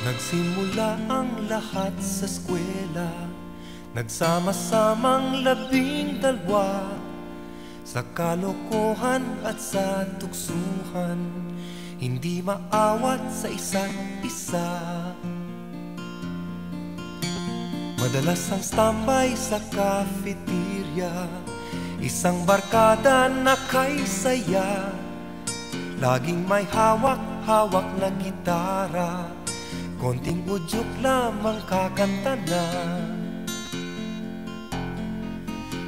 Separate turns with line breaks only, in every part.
Nagsimula ang lahat sa eskwela, nagsama-samang 12 sa kalokohan at sa tuksuhan, hindi maawat sa isa't isa. Madalas ang standby sa cafeteria, isang barkada na kay saya, laging may hawak-hawak na gitara, konting udyok lamang kakanta na.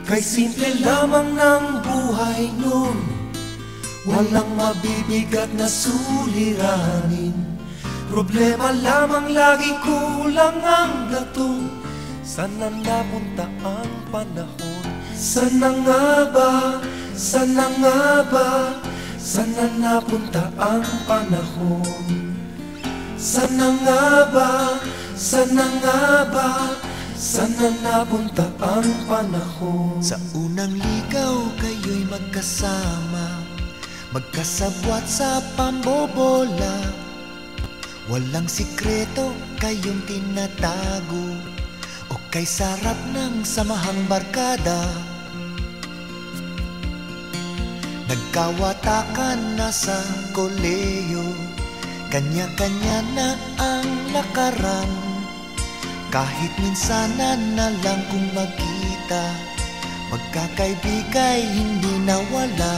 Kay simple lamang ng buhay nun, walang mabibigat na suliranin. Problema lamang lagi, kulang ang gatong. Sana napunta ang panahon? Sana nga ba? Sana nga ba? Sana napunta ang panahon? Sana nga ba? Sana nga ba? Sana napunta ang panahon?
Sa unang ligaw kayo'y magkasama, magkasabwat sa pambobola. Walang sikreto kayong tinatago, o kay sarap ng samahang barkada. Nagkawatakan na sa koleyo, kanya-kanya na ang lakaran. Kahit minsanan na lang kung magkita, magkakaibigay hindi nawala.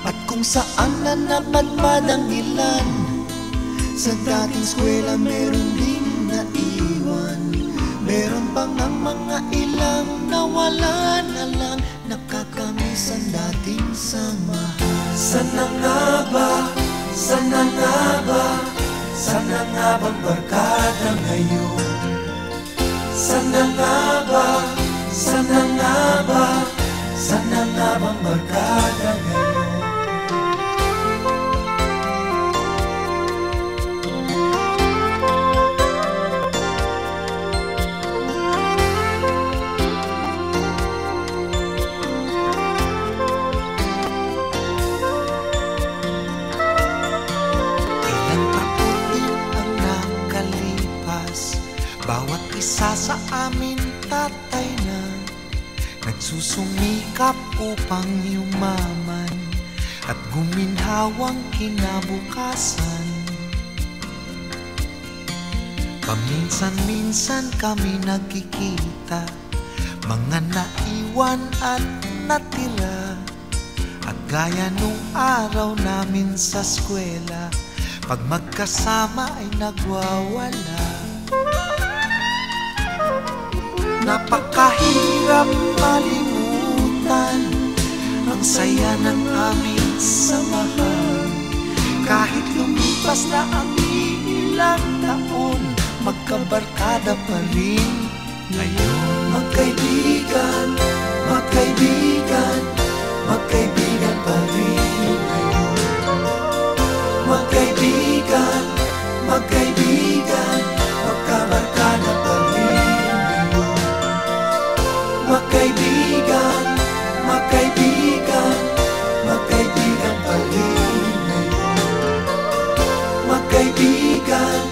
At kung saan na napadpad ang ilan, sa dating eskwela meron din naiwan. Meron pang ang mga ilang nawala na lang, nakakamiss ang dating samahan.
Sana nga ba? Sana nga ba? Sana nga bang barkada ngayon? Sana nga ba? Sana nga ba? Sana nga bang barkada ngayon?
Bawat isa sa amin tatay na, nagsusumikap upang yumaman at guminhawang kinabukasan. Paminsan-minsan kami nagkikita, mga naiwan at natira. At gaya nung araw namin sa eskwela, pag magkasama ay nagwawala. Napakahirap malimutan ang saya ng aming samahan. Kahit lumipas na ang ilang taon, magkabarkada pa rin ngayon.
Magkaibigan, magkaibigan, magkaibigan pa rin ngayon. Magkaibigan, magkaibigan, magkabarkada pa rin. Magkaibigan, magkaibigan, magkaibigan pa rin ngayon. Magkaibigan,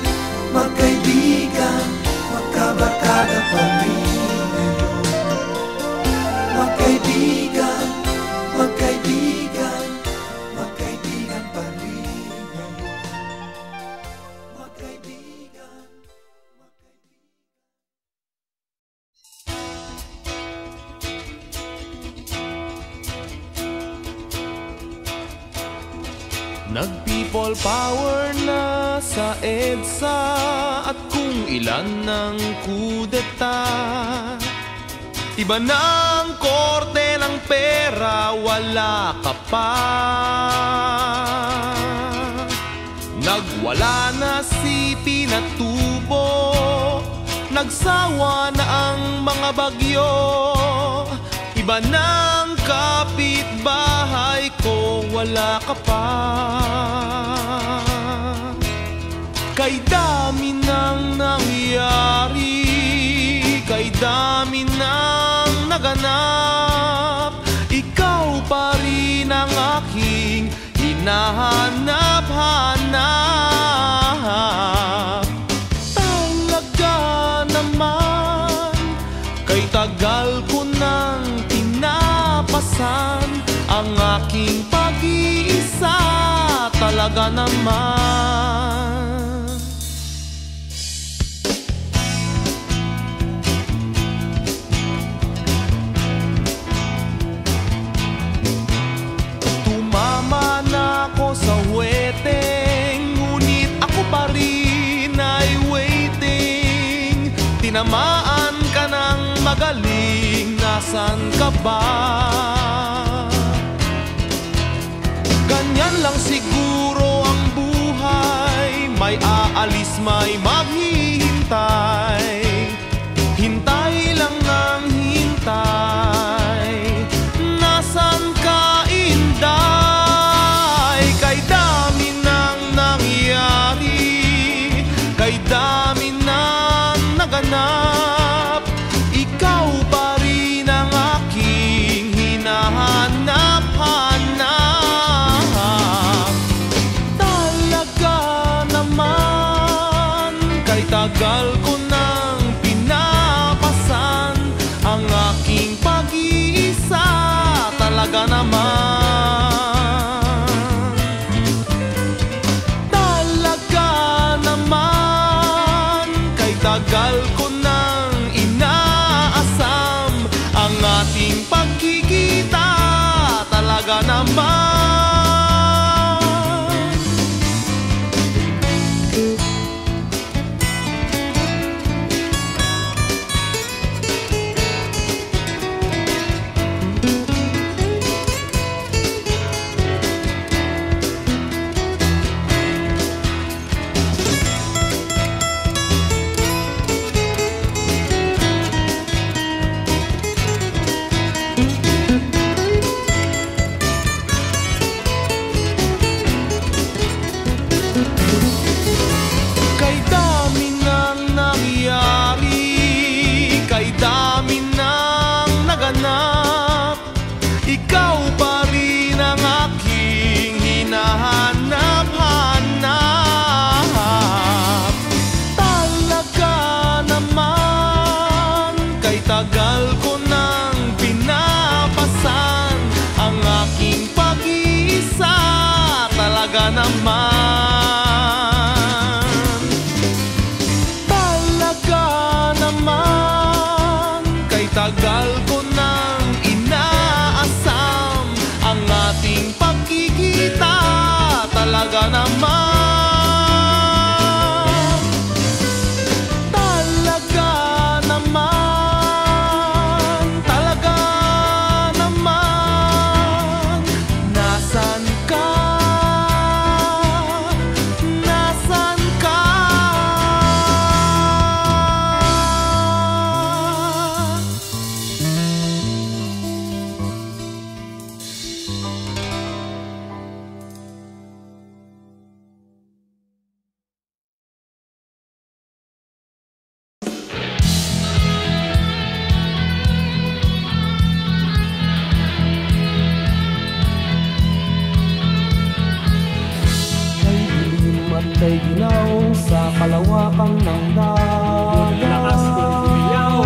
magkaibigan, magkabarkada pa rin ngayon. Magkaibigan, magkaibigan, magkaibigan pa rin ngayon. Magkaibigan.
Nag-people power na sa EDSA at kung ilan ng kudeta. Iba na ang korte ng pera, wala ka pa. Nagwala na si Pinatubo, nagsawa na ang mga bagyo. Iba na ang kapitbahay ko, wala ka pa. Kay dami nang nangyari, kay dami nang naganap, ikaw pa rin ang aking hinahanap-hanap. talaga naman. Tumama na ako sa weteng, ngunit ako pa rin ay waiting. Tinamaan ka ng magaling, nasan ka ba? Ganyan lang siguro ang buhay, may aalis, may maghihintay. Hintay lang ng hintay. Nasaan ka, Inday? Kay dami nang nangyari, kay dami nang naganap, ikaw pa rin ang aking hinahanap-hanap. Talaga naman, kay tagal ko nang pinapasan ang aking pag-iisa. Talaga naman, talaga naman, kay tagal ko nang inaasam ang ating pagkikita. Talaga naman. Kay dami nang nangyari, kay dami nang naganap, ikaw pa rin ang aking hinahanap-hanap. Talaga naman, kay tagal ko nang pinapasan ang aking pag-iisa. Talaga naman, tagal ko nang inaasam ang ating pagkikita. Talaga naman, talaga naman, talaga naman. Nasaan ka? Nasaan ka?
Kay ginaw sa kalawakan ng dagat, lakas kong umiyaw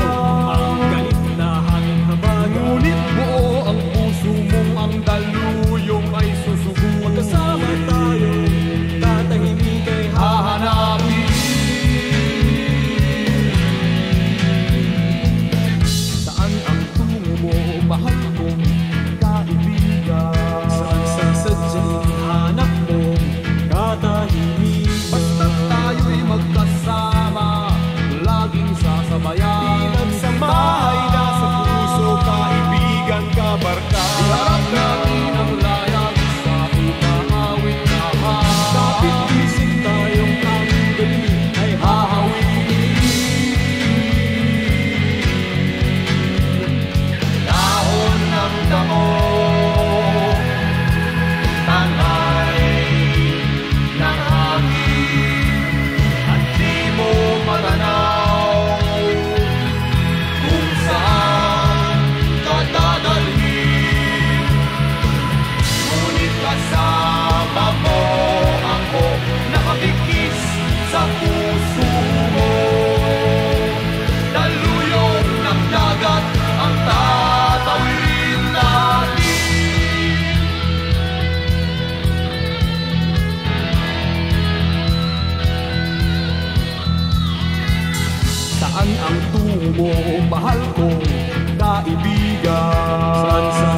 ang galit na hangin habag. Ngunit buo ang puso mong ang daluyong ay susugo. Magkasama tayo, tatahimik ay hahanapin. Saan ang tungo mo, mahal kong kaibigan? Saan sa sadyang hanap mo katahimik? Basta't tayo'y magkasama, laging sasama. Saan ang tungo, mahal kong kaibigan? Saan sa